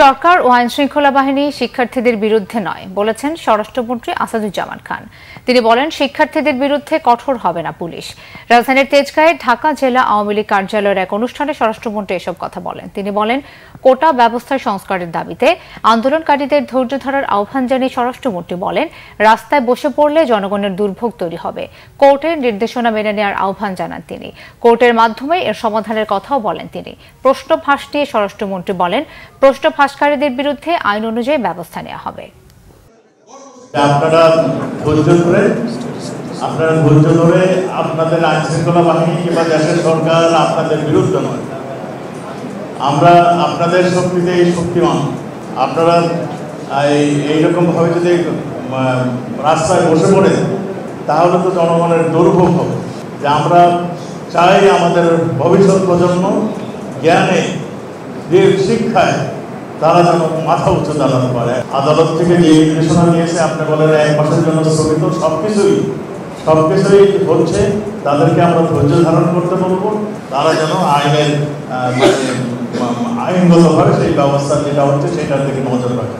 সরকার ও আইনশৃঙ্খলা বাহিনী শিক্ষার্থীদের বিরুদ্ধে নয় বলেছেন স্বরাষ্ট্রমন্ত্রী আসাদুজ্জামান খান। তিনি বলেন, শিক্ষার্থীদের বিরুদ্ধে কঠোর হবে না পুলিশ। রাজধানীর তেজগাঁয়ে ঢাকা জেলা আওয়ামী লীগ কার্যালয়ের এক অনুষ্ঠানে স্বরাষ্ট্রমন্ত্রী এসব কথা বলেন। তিনি বলেন, কোটা ব্যবস্থার সংস্কারের দাবিতে আন্দোলনকারীদের ধৈর্য ধরার আহ্বান জানিয়ে স্বরাষ্ট্রমন্ত্রী বলেন, রাস্তায় বসে পড়লে জনগণের দুর্ভোগ তৈরি হবে। কোর্টের নির্দেশনা মেনে নেওয়ার আহ্বান জানান তিনি। কোর্টের মাধ্যমে এর সমাধানের কথাও বলেন তিনি। প্রশ্ন ফাঁস দিয়ে স্বরাষ্ট্রমন্ত্রী বলেন, প্রশ্ন ফাঁসকারীদের বিরুদ্ধে আইন অনুযায়ী ব্যবস্থা নেওয়া হবে। আপনারা ধৈর্য ধরে আপনাদের আইনশৃঙ্খলা বাহিনী কিংবা দেশের সরকার আপনাদের বিরুদ্ধে নয়, আমরা আপনাদের শক্তিতেই শক্তিমান। আপনারা এইরকম ভাবে যদি রাস্তায় বসে পড়ে তাহলে তো জনগণের দুর্ভোগ হবে। যে আমরা চাই আমাদের ভবিষ্যৎ প্রজন্ম জ্ঞানে শিক্ষায় তারা যেন মাথা উঁচু দাঁড়াতে পারে। আদালত থেকে যে নির্দেশনা নিয়েছে, আপনি বলেন 1 মাসের জন্য স্থগিত, সবকিছুই হচ্ছে। তাদেরকে আমরা ধৈর্য ধারণ করতে বলবো। তারা যেন আইনগতভাবে সেই ব্যবস্থা যেটা হচ্ছে সেটার দিকে নজর রাখে।